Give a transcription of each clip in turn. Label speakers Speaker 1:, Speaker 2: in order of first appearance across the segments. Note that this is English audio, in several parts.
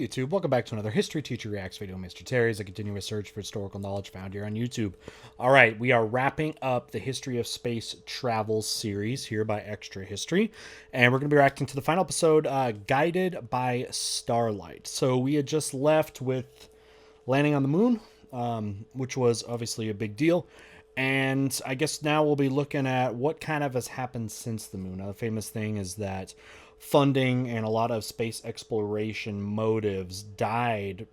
Speaker 1: YouTube, welcome back to another History Teacher Reacts video. Mr. Terry is a continuous search for historical knowledge found here on YouTube. All right, we are wrapping up the History of Space Travel series here by Extra History, and we're going to be reacting to the final episode, Guided by Starlight. So we had just left with landing on the moon, which was obviously a big deal. And I guess now we'll be looking at what kind of has happened since the moon. Now, the famous thing is that funding and a lot of space exploration motives died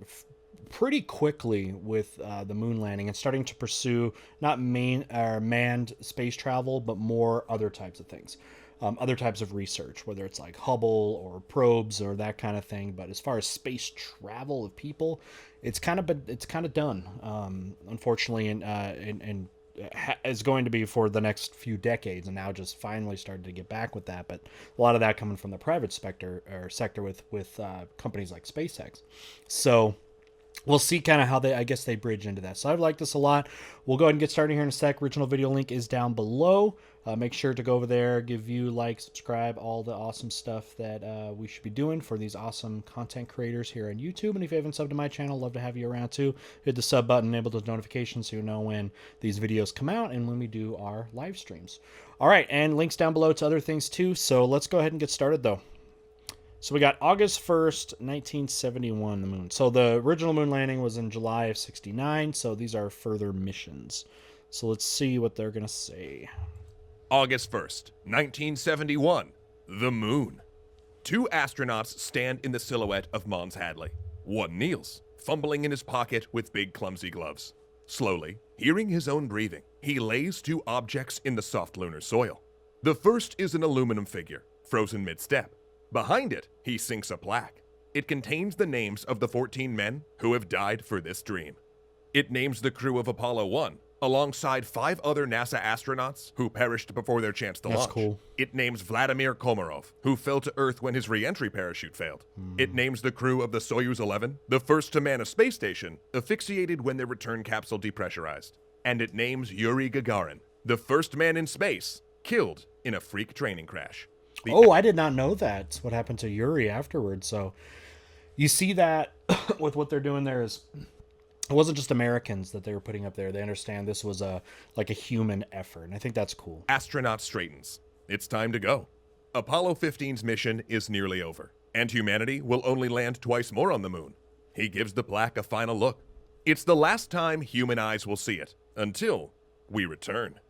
Speaker 1: pretty quickly with the moon landing and starting to pursue not manned space travel, but more other types of things. Other types of research, whether it's like Hubble or probes or that kind of thing. But as far as space travel of people, it's kind of done, unfortunately, and is going to be for the next few decades, and now just finally started to get back with that. But a lot of that coming from the private sector with companies like SpaceX. So we'll see kind of how I guess they bridge into that. So I've liked this a lot. We'll go ahead and get started here in a sec. Original video link is down below. Make sure to go over there, give you like, subscribe, all the awesome stuff that we should be doing for these awesome content creators here on YouTube. And if you haven't subbed to my channel, love to have you around too. Hit the sub button, enable those notifications so you know when these videos come out and when we do our live streams. All right, and links down below to other things too. So let's go ahead and get started though. So we got August 1st, 1971, the moon. So the original moon landing was in July of 69. So these are further missions. So let's see what they're going to say.
Speaker 2: August 1st, 1971, the moon. Two astronauts stand in the silhouette of Mons Hadley. One kneels, fumbling in his pocket with big clumsy gloves. Slowly, hearing his own breathing, he lays two objects in the soft lunar soil. The first is an aluminum figure, frozen mid-step. Behind it, he sinks a plaque. It contains the names of the 14 men who have died for this dream. It names the crew of Apollo 1, alongside 5 other NASA astronauts who perished before their chance to launch.
Speaker 1: That's cool.
Speaker 2: It names Vladimir Komarov, who fell to Earth when his re-entry parachute failed. It names the crew of the Soyuz 11, the first to man a space station, asphyxiated when their return capsule depressurized. And it names Yuri Gagarin, the first man in space, killed in a freak training crash.
Speaker 1: Oh, I did not know that's what happened to Yuri afterwards. So you see that with what they're doing there is it wasn't just Americans that they were putting up there. They understand this was like a human effort, and I think that's cool.
Speaker 2: Astronaut straightens. It's time to go. Apollo 15's mission is nearly over, and humanity will only land twice more on the moon. He gives the plaque a final look. It's the last time human eyes will see it, until we return.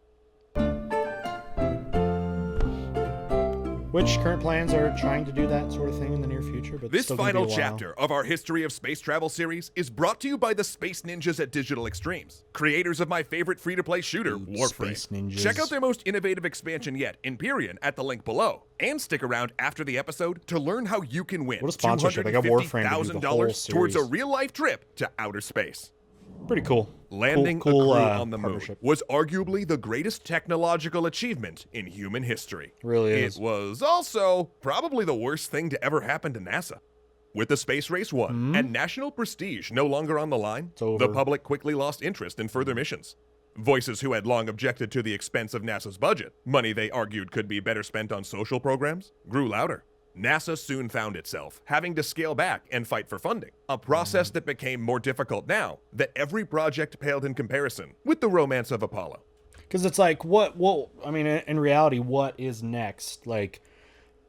Speaker 1: Which current plans are trying to do that sort of thing in the near future. But
Speaker 2: This
Speaker 1: still gonna be
Speaker 2: final
Speaker 1: a while.
Speaker 2: chapter of our History of Space Travel series is brought to you by the Space Ninjas at Digital Extremes, creators of my favorite free-to-play shooter, Warframe.
Speaker 1: Space Ninjas.
Speaker 2: Check out their most innovative expansion yet, Empyrean, at the link below. And stick around after the episode to learn how you can win
Speaker 1: What a sponsorship. I got Warframe to do the whole
Speaker 2: $250,000 towards a
Speaker 1: series.
Speaker 2: real-life trip to outer space.
Speaker 1: Pretty cool.
Speaker 2: Landing
Speaker 1: cool
Speaker 2: a crew on the moon
Speaker 1: partnership.
Speaker 2: was arguably the greatest technological achievement in human history.
Speaker 1: Really is.
Speaker 2: It was also probably the worst thing to ever happen to NASA. With the space race won and national prestige no longer on the line,
Speaker 1: over.
Speaker 2: the public quickly lost interest in further missions. Voices who had long objected to the expense of NASA's budget, money they argued could be better spent on social programs, grew louder. NASA soon found itself having to scale back and fight for funding, a process that became more difficult now that every project paled in comparison with the romance of Apollo.
Speaker 1: Because it's like, I mean, in reality, what is next? Like,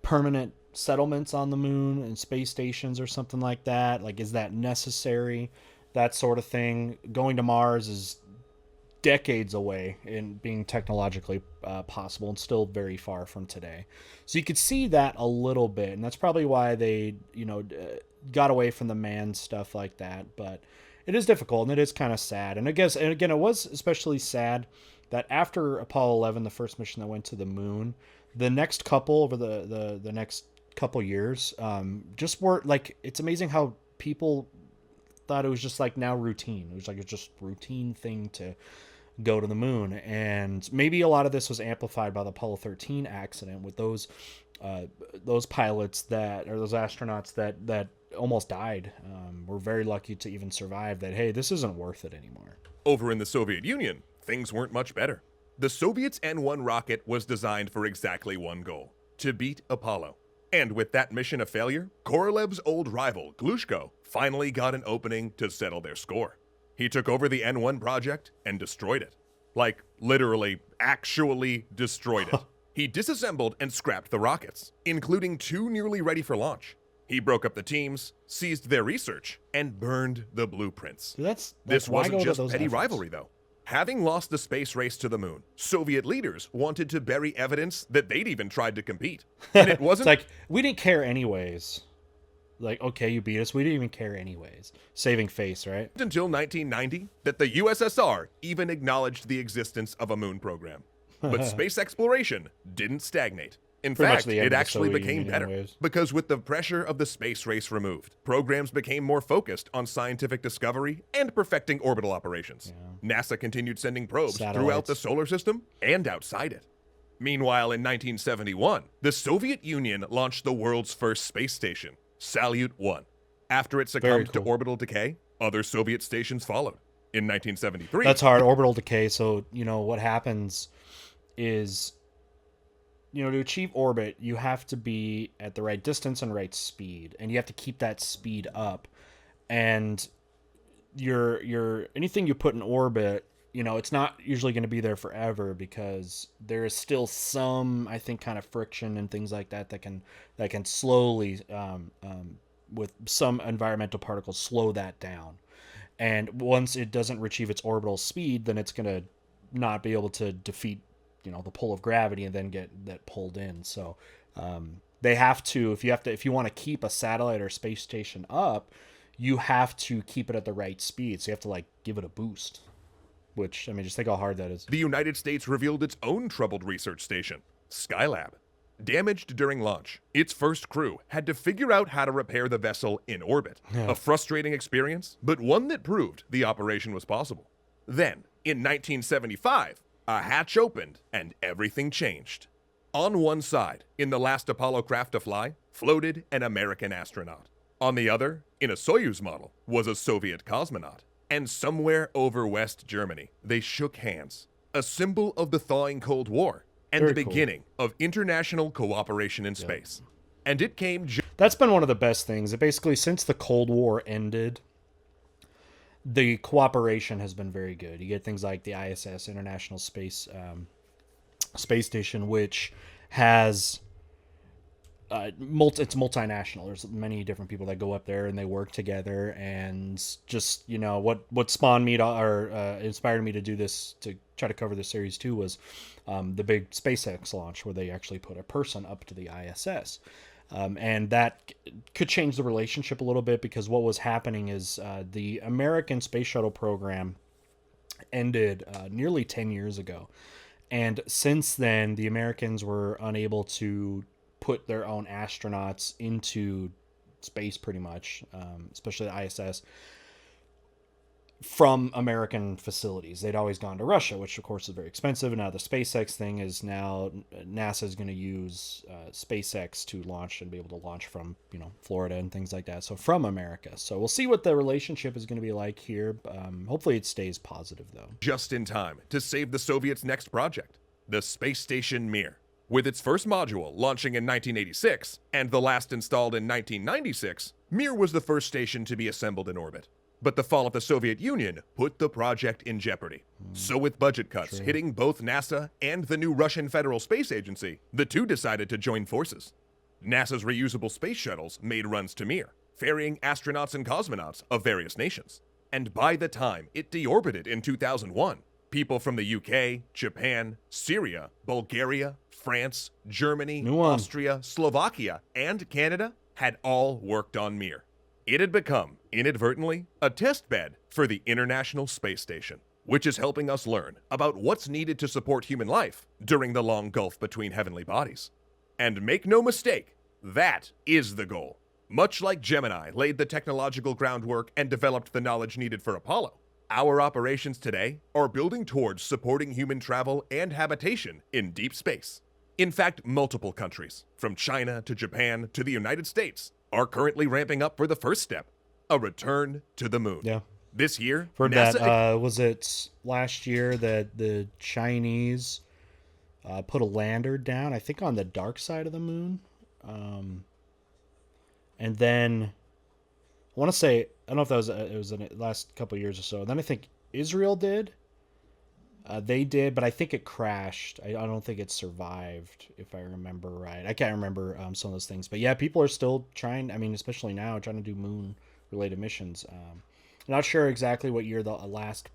Speaker 1: permanent settlements on the moon and space stations or something like that? Like, is that necessary? That sort of thing. Going to Mars is decades away in being technologically possible and still very far from today. So you could see that a little bit, and that's probably why they, got away from the manned stuff like that. But it is difficult, and it is kind of sad. And again, it was especially sad that after Apollo 11, the first mission that went to the moon, the next couple over the next couple years just were like, it's amazing how people thought it was just like now routine. It was like a just routine thing to go to the moon. And maybe a lot of this was amplified by the Apollo 13 accident with those pilots those astronauts that almost died. We're very lucky to even survive that. Hey, this isn't worth it anymore.
Speaker 2: Over in the Soviet Union, things weren't much better. The Soviets' N-1 rocket was designed for exactly one goal: to beat Apollo. And with that mission a failure, Korolev's old rival, Glushko, finally got an opening to settle their score. He took over the N1 project and destroyed it. Like, literally, actually destroyed it. He disassembled and scrapped the rockets, including 2 nearly ready for launch. He broke up the teams, seized their research, and burned the blueprints. This
Speaker 1: why
Speaker 2: wasn't
Speaker 1: go to
Speaker 2: just
Speaker 1: those
Speaker 2: petty
Speaker 1: efforts?
Speaker 2: rivalry, though. Having lost the space race to the moon, Soviet leaders wanted to bury evidence that they'd even tried to compete. And it
Speaker 1: It's
Speaker 2: wasn't
Speaker 1: like, we didn't care anyways. Like, okay, you beat us. We didn't even care anyways. Saving face, right?
Speaker 2: until 1990 that the USSR even acknowledged the existence of a moon program. But space exploration didn't stagnate. In
Speaker 1: Pretty much
Speaker 2: fact,
Speaker 1: the end
Speaker 2: it
Speaker 1: of the
Speaker 2: actually
Speaker 1: Soviet
Speaker 2: became
Speaker 1: Union
Speaker 2: better.
Speaker 1: anyways.
Speaker 2: Because with the pressure of the space race removed, programs became more focused on scientific discovery and perfecting orbital operations. NASA continued sending probes throughout
Speaker 1: Satellites.
Speaker 2: the solar system and outside it. Meanwhile, in 1971, the Soviet Union launched the world's first space station, Salyut 1. After it succumbed to
Speaker 1: cool.
Speaker 2: orbital decay, other Soviet stations followed. In 1973,
Speaker 1: That's hard. Orbital decay. So, what happens is, to achieve orbit, you have to be at the right distance and right speed, and you have to keep that speed up. And your anything you put in orbit, it's not usually going to be there forever, because there is still some, I think, kind of friction and things like that can slowly, with some environmental particles, slow that down. And once it doesn't achieve its orbital speed, then it's going to not be able to defeat, the pull of gravity and then get that pulled in. So they have to, if you want to keep a satellite or space station up, you have to keep it at the right speed. So you have to give it a boost, which, just think how hard that is.
Speaker 2: the United States revealed its own troubled research station, Skylab. Damaged during launch, its first crew had to figure out how to repair the vessel in orbit. A frustrating experience, but one that proved the operation was possible. Then, in 1975, a hatch opened and everything changed. On one side, in the last Apollo craft to fly, floated an American astronaut. On the other, in a Soyuz model, was a Soviet cosmonaut. And somewhere over West Germany, they shook hands, a symbol of the thawing Cold War and
Speaker 1: Very
Speaker 2: the
Speaker 1: cool.
Speaker 2: beginning of international cooperation in space. And it came
Speaker 1: That's been one of the best things. It basically, since the Cold War ended, the cooperation has been very good. You get things like the ISS, International Space Station, which has it's multinational. There's many different people that go up there and they work together. And just what spawned me to, or inspired me to do this, to try to cover this series too, was the big SpaceX launch where they actually put a person up to the ISS. And that could change the relationship a little bit, because what was happening is the American space shuttle program ended nearly 10 years ago. And since then, the Americans were unable to put their own astronauts into space, pretty much, especially the ISS, from American facilities. They'd always gone to Russia, which of course is very expensive. And now the SpaceX thing is, now NASA is going to use SpaceX to launch and be able to launch from, Florida and things like that. So from America. So we'll see what the relationship is going to be like here. Hopefully it stays positive, though.
Speaker 2: just in time to save the Soviets' next project, the space station Mir. With its first module launching in 1986 and the last installed in 1996, Mir was the first station to be assembled in orbit. But the fall of the Soviet Union put the project in jeopardy. So with budget cuts hitting both NASA and the new Russian Federal Space Agency, the two decided to join forces. NASA's reusable space shuttles made runs to Mir, ferrying astronauts and cosmonauts of various nations. And by the time it deorbited in 2001, people from the UK, Japan, Syria, Bulgaria, France, Germany,
Speaker 1: New one.
Speaker 2: Austria, Slovakia, and Canada had all worked on Mir. It had become, inadvertently, a test bed for the International Space Station, which is helping us learn about what's needed to support human life during the long gulf between heavenly bodies. And make no mistake, that is the goal. Much like Gemini laid the technological groundwork and developed the knowledge needed for Apollo, our operations today are building towards supporting human travel and habitation in deep space. In fact, multiple countries, from China to Japan to the United States, are currently ramping up for the first step, a return to the moon.
Speaker 1: Yeah.
Speaker 2: This year,
Speaker 1: For
Speaker 2: NASA
Speaker 1: that, was it last year that the Chinese put a lander down, I think on the dark side of the moon? And then I want to say, I don't know if that was it was in the last couple of years or so. And then I think Israel did. They did, but I think it crashed. I don't think it survived, if I remember right. I can't remember some of those things, but yeah, people are still trying. I mean, especially now, trying to do moon-related missions. Not sure exactly what year the last.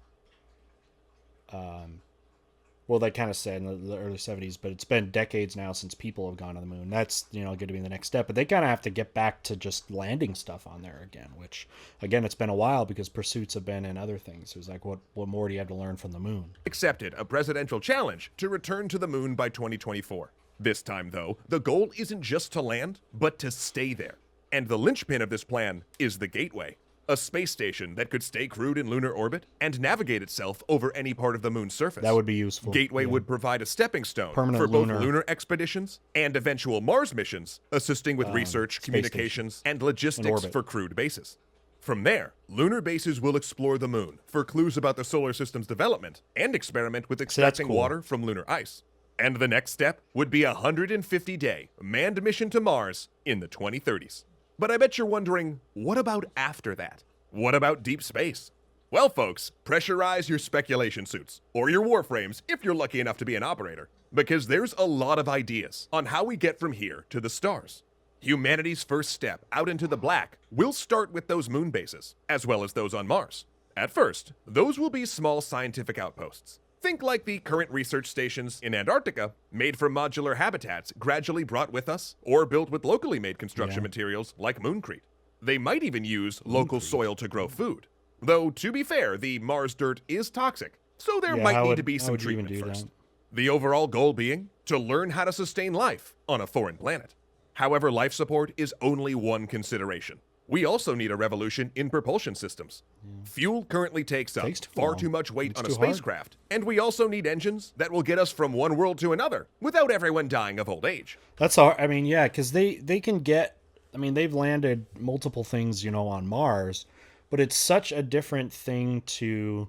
Speaker 1: Well, they kind of said in the early 70s, but it's been decades now since people have gone to the moon. That's, going to be the next step. But they kind of have to get back to just landing stuff on there again, which, again, it's been a while because pursuits have been in other things. It was like, what more do you have to learn from the moon?
Speaker 2: Accepted a presidential challenge to return to the moon by 2024. This time, though, the goal isn't just to land, but to stay there. And the linchpin of this plan is the Gateway, a space station that could stay crewed in lunar orbit and navigate itself over any part of the moon's surface.
Speaker 1: That would be useful.
Speaker 2: Gateway would provide a stepping stone
Speaker 1: Permanent
Speaker 2: for both
Speaker 1: lunar-
Speaker 2: lunar expeditions and eventual Mars missions, assisting with research, communications, and logistics
Speaker 1: orbit.
Speaker 2: for crewed bases. From there, lunar bases will explore the moon for clues about the solar system's development and experiment with extracting
Speaker 1: cool.
Speaker 2: water from lunar ice. And the next step would be a 150-day manned mission to Mars in the 2030s. But I bet you're wondering, what about after that? What about deep space? Well, folks, pressurize your speculation suits, or your warframes if you're lucky enough to be an operator, because there's a lot of ideas on how we get from here to the stars. Humanity's first step out into the black will start with those moon bases, as well as those on Mars. At first, those will be small scientific outposts. Think like the current research stations in Antarctica, made from modular habitats gradually brought with us, or built with locally made construction materials like Mooncrete. They might even use local soil to grow food. Though, to be fair, the Mars dirt is toxic, so there might need to be some treatment first. The overall goal being to learn how to sustain life on a foreign planet. However, life support is only one consideration. We also need a revolution in propulsion systems. Fuel currently takes up far too much weight on a spacecraft, and we also need engines that will get us from one world to another without everyone dying of old age.
Speaker 1: That's all. I mean, yeah, because they can get. I mean, they've landed multiple things, on Mars, but it's such a different thing to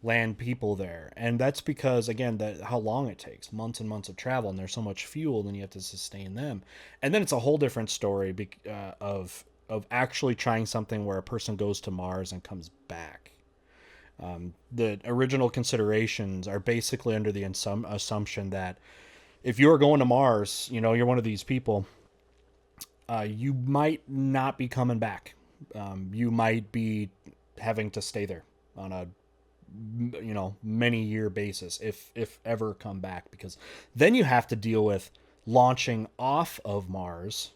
Speaker 1: land people there, and that's because again, how long it takes, months and months of travel, and there's so much fuel, then you have to sustain them, and then it's a whole different story of actually trying something where a person goes to Mars and comes back. The original considerations are basically under the assumption that if you're going to Mars, you're one of these people, you might not be coming back. You might be having to stay there on a many year basis, if ever come back, because then you have to deal with launching off of Mars,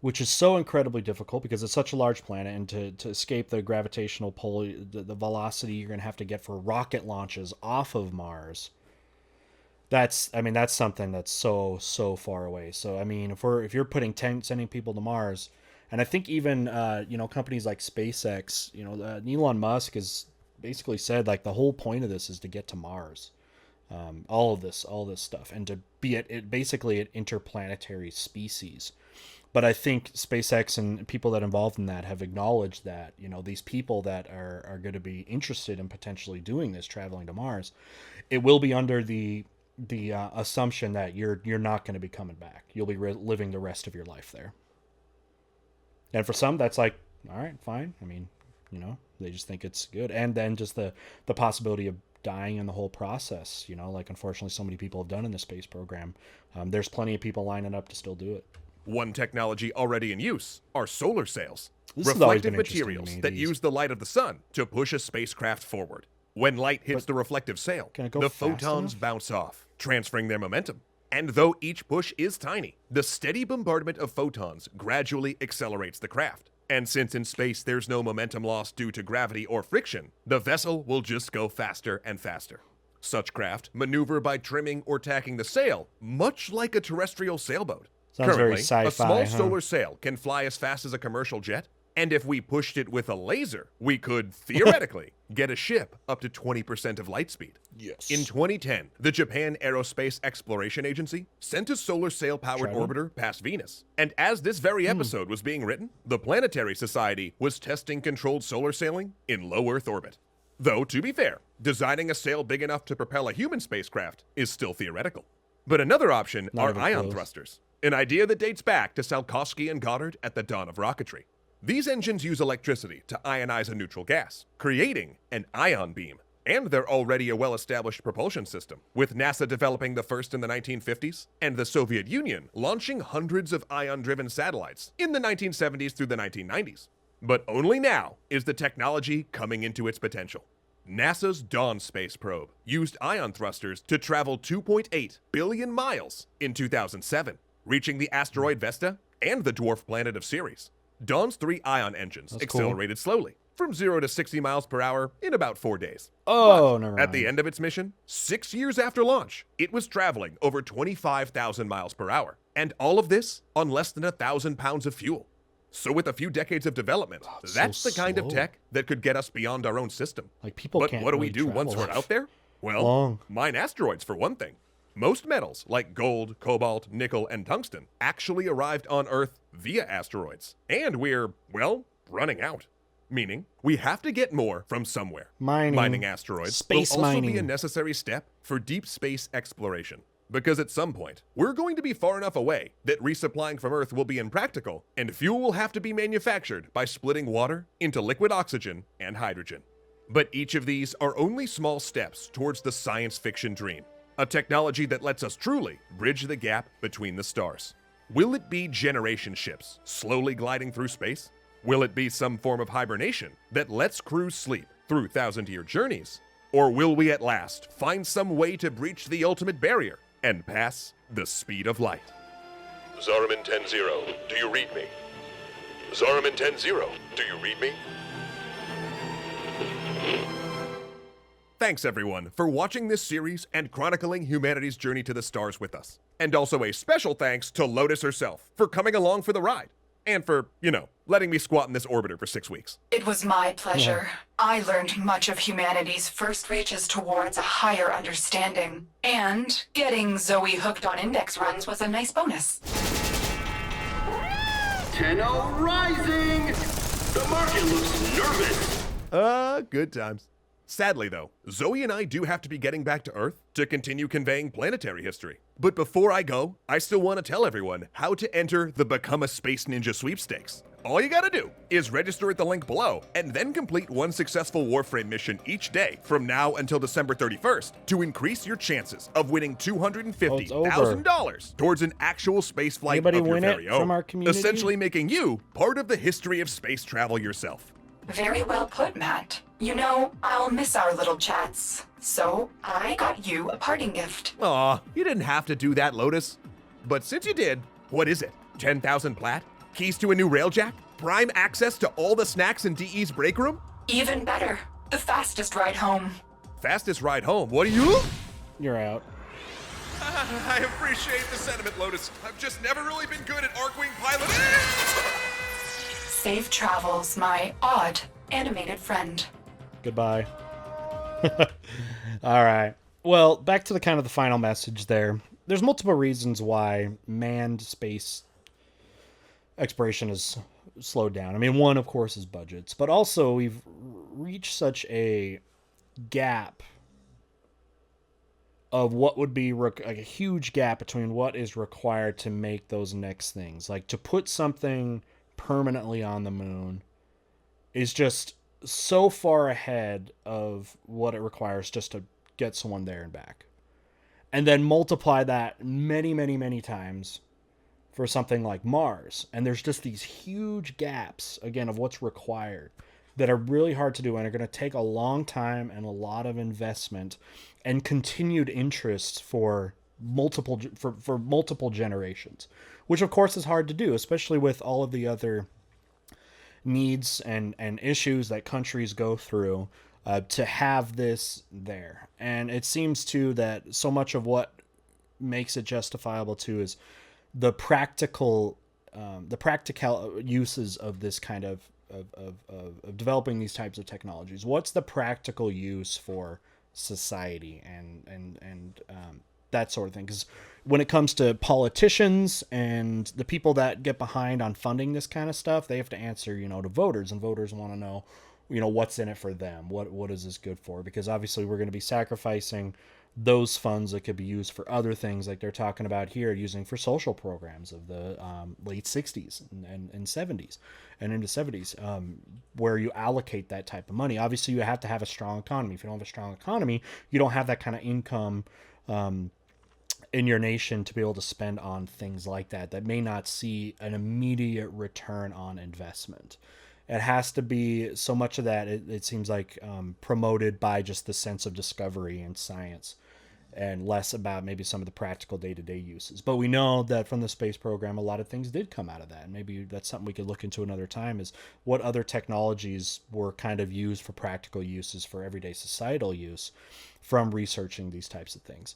Speaker 1: which is so incredibly difficult because it's such a large planet, and to escape the gravitational pull, the velocity you're going to have to get for rocket launches off of Mars. That's something that's so far away. So, I mean, if you're sending people to Mars, and I think even, companies like SpaceX, Elon Musk has basically said, like, the whole point of this is to get to Mars. All this stuff, and to be basically an interplanetary species. But I think SpaceX and people that are involved in that have acknowledged that, these people that are going to be interested in potentially doing this, traveling to Mars, it will be under the assumption that you're not going to be coming back. You'll be living the rest of your life there. And for some, that's like, all right, fine. I mean, they just think it's good. And then just the possibility of dying in the whole process, like unfortunately so many people have done in the space program. There's plenty of people lining up to still do it.
Speaker 2: One technology already in use are solar sails,
Speaker 1: This has always
Speaker 2: reflective
Speaker 1: been interesting to
Speaker 2: materials
Speaker 1: me,
Speaker 2: that
Speaker 1: these.
Speaker 2: use the light of the sun to push a spacecraft forward. When light hits the reflective sail,
Speaker 1: Can it go
Speaker 2: the
Speaker 1: fast
Speaker 2: photons
Speaker 1: enough?
Speaker 2: bounce off, transferring their momentum. And though each push is tiny, the steady bombardment of photons gradually accelerates the craft. And since in space there's no momentum loss due to gravity or friction, the vessel will just go faster and faster. Such craft maneuver by trimming or tacking the sail, much like a terrestrial sailboat.
Speaker 1: Sounds very
Speaker 2: Currently,
Speaker 1: sci-fi,
Speaker 2: a small
Speaker 1: huh?
Speaker 2: solar sail can fly as fast as a commercial jet, and if we pushed it with a laser, we could, theoretically, get a ship up to 20% of light speed.
Speaker 1: Yes.
Speaker 2: In 2010, the Japan Aerospace Exploration Agency sent a solar sail-powered
Speaker 1: China?
Speaker 2: orbiter past Venus. And as this very episode was being written, the Planetary Society was testing controlled solar sailing in low Earth orbit. Though, to be fair, designing a sail big enough to propel a human spacecraft is still theoretical. But another option
Speaker 1: Not
Speaker 2: are
Speaker 1: even
Speaker 2: ion
Speaker 1: close.
Speaker 2: thrusters, an idea that dates back to Tsiolkovsky and Goddard at the dawn of rocketry. These engines use electricity to ionize a neutral gas, creating an ion beam. And they're already a well-established propulsion system, with NASA developing the first in the 1950s, and the Soviet Union launching hundreds of ion-driven satellites in the 1970s through the 1990s. But only now is the technology coming into its potential. NASA's Dawn space probe used ion thrusters to travel 2.8 billion miles in 2007, reaching the asteroid Vesta and the dwarf planet of Ceres. Dawn's 3 ion engines
Speaker 1: That's
Speaker 2: accelerated slowly, from 0 to 60 miles per hour in about 4 days.
Speaker 1: Oh, never mind.
Speaker 2: At the end of its mission, 6 years after launch, it was traveling over 25,000 miles per hour. And all of this on less than 1,000 pounds of fuel. So with a few decades of development, that's
Speaker 1: so
Speaker 2: the kind of
Speaker 1: slow.
Speaker 2: tech that could get us beyond our own system.
Speaker 1: Like, people
Speaker 2: But
Speaker 1: can't
Speaker 2: what do we
Speaker 1: really
Speaker 2: do once
Speaker 1: travel
Speaker 2: we're out there? Well,
Speaker 1: long.
Speaker 2: mine asteroids for one thing. Most metals, like gold, cobalt, nickel, and tungsten, actually arrived on Earth via asteroids. And we're, well, running out. Meaning, we have to get more from somewhere.
Speaker 1: Mining.
Speaker 2: Asteroids
Speaker 1: Space
Speaker 2: will also
Speaker 1: mining.
Speaker 2: be a necessary step for deep space exploration. Because at some point, we're going to be far enough away that resupplying from Earth will be impractical, and fuel will have to be manufactured by splitting water into liquid oxygen and hydrogen. But each of these are only small steps towards the science fiction dream, a technology that lets us truly bridge the gap between the stars. Will it be generation ships slowly gliding through space? Will it be some form of hibernation that lets crews sleep through thousand-year journeys? Or will we at last find some way to breach the ultimate barrier and pass the speed of light? Zariman 10-0, do you read me? Zariman 10-0, do you read me? Thanks everyone for watching this series and chronicling humanity's journey to the stars with us. And also a special thanks to Lotus herself for coming along for the ride. And for, letting me squat in this orbiter for 6 weeks.
Speaker 3: It was my pleasure. I learned much of humanity's first reaches towards a higher understanding. And getting Zoe hooked on index runs was a nice bonus.
Speaker 4: 10-0 rising! The market looks nervous.
Speaker 2: Good times. Sadly though, Zoe and I do have to be getting back to Earth to continue conveying planetary history. But before I go, I still want to tell everyone how to enter the Become a Space Ninja sweepstakes. All you gotta do is register at the link below and then complete one successful Warframe mission each day from now until December 31st to increase your chances of winning $250,000 towards an actual space flight
Speaker 1: Anybody
Speaker 2: of your
Speaker 1: win it
Speaker 2: very own,
Speaker 1: from our community?
Speaker 2: essentially making you part of the history of space travel yourself.
Speaker 3: Very well put, Matt. I'll miss our little chats. So, I got you a parting gift.
Speaker 2: Aw, you didn't have to do that, Lotus. But since you did, what is it? 10,000 plat? Keys to a new railjack? Prime access to all the snacks in DE's break room?
Speaker 3: Even better, the fastest ride home.
Speaker 2: Fastest ride home? What are you?
Speaker 1: You're out.
Speaker 2: I appreciate the sentiment, Lotus. I've just never really been good at Arcwing piloting.
Speaker 3: Safe travels, my odd animated friend.
Speaker 1: Goodbye. All right. Well, back to the kind of the final message there. There's multiple reasons why manned space exploration is slowed down. I mean, one, of course, is budgets, but also we've reached such a gap of what would be like a huge gap between what is required to make those next things. Like to put something permanently on the moon is just so far ahead of what it requires just to get someone there and back. And then multiply that many, many, many times for something like Mars. And there's just these huge gaps, again, of what's required that are really hard to do and are going to take a long time and a lot of investment and continued interest for multiple generations, which of course is hard to do, especially with all of the other needs and issues that countries go through to have this there. And it seems too that so much of what makes it justifiable too is the practical uses of this kind of developing these types of technologies. What's the practical use for society and that sort of thing? Because when it comes to politicians and the people that get behind on funding this kind of stuff, they have to answer, to voters, and voters want to know, what's in it for them. What is this good for? Because obviously we're going to be sacrificing those funds that could be used for other things like they're talking about here, using for social programs of the late 60s and 70s and into 70s, where you allocate that type of money. Obviously, you have to have a strong economy. If you don't have a strong economy, you don't have that kind of income in your nation to be able to spend on things like that may not see an immediate return on investment. It has to be so much of that, it seems like, promoted by just the sense of discovery and science, and less about maybe some of the practical day-to-day uses. But we know that from the space program, a lot of things did come out of that. And maybe that's something we could look into another time, is what other technologies were kind of used for practical uses for everyday societal use from researching these types of things.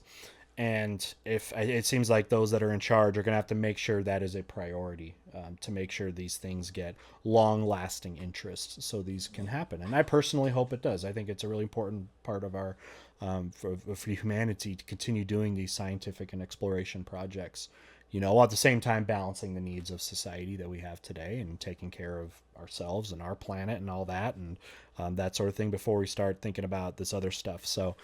Speaker 1: And if it seems like those that are in charge are going to have to make sure that is a priority, to make sure these things get long-lasting interest so these can happen. And I personally hope it does. I think it's a really important part of our for humanity to continue doing these scientific and exploration projects, while at the same time balancing the needs of society that we have today and taking care of ourselves and our planet and all that, and that sort of thing before we start thinking about this other stuff. So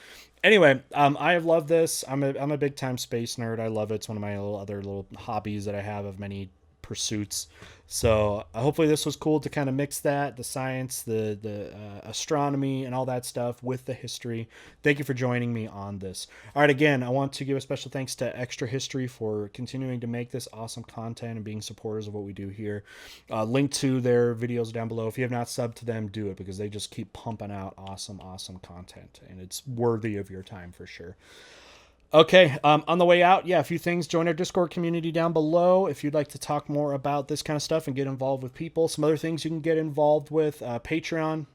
Speaker 1: anyway, I have loved this. I'm a big time space nerd. I love it. It's one of my other little hobbies that I have of many pursuits. So hopefully this was cool to kind of mix that, the science, the astronomy and all that stuff with the history. Thank you for joining me on this. All right, again, I want to give a special thanks to Extra History for continuing to make this awesome content and being supporters of what we do here. Link to their videos down below. If you have not subbed to them, do it, because they just keep pumping out awesome content, and it's worthy of your time for sure. Okay, on the way out, a few things. Join our Discord community down below if you'd like to talk more about this kind of stuff and get involved with people. Some other things you can get involved with, Patreon.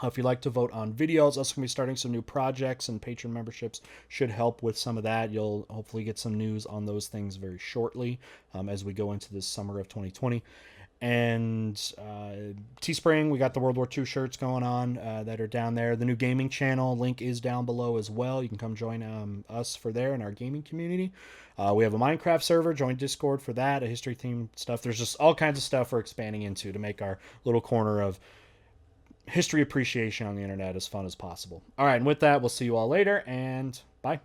Speaker 1: If you'd like to vote on videos, also going to be starting some new projects, and Patreon memberships should help with some of that. You'll hopefully get some news on those things very shortly as we go into this summer of 2020. And Teespring, we got the World War II shirts going on that are down there. The new gaming channel link is down below as well. You can come join us for there in our gaming community. We have a Minecraft server. Join Discord for that, a history theme stuff. There's just all kinds of stuff we're expanding into to make our little corner of history appreciation on the internet as fun as possible. All right, and with that, we'll see you all later, and bye.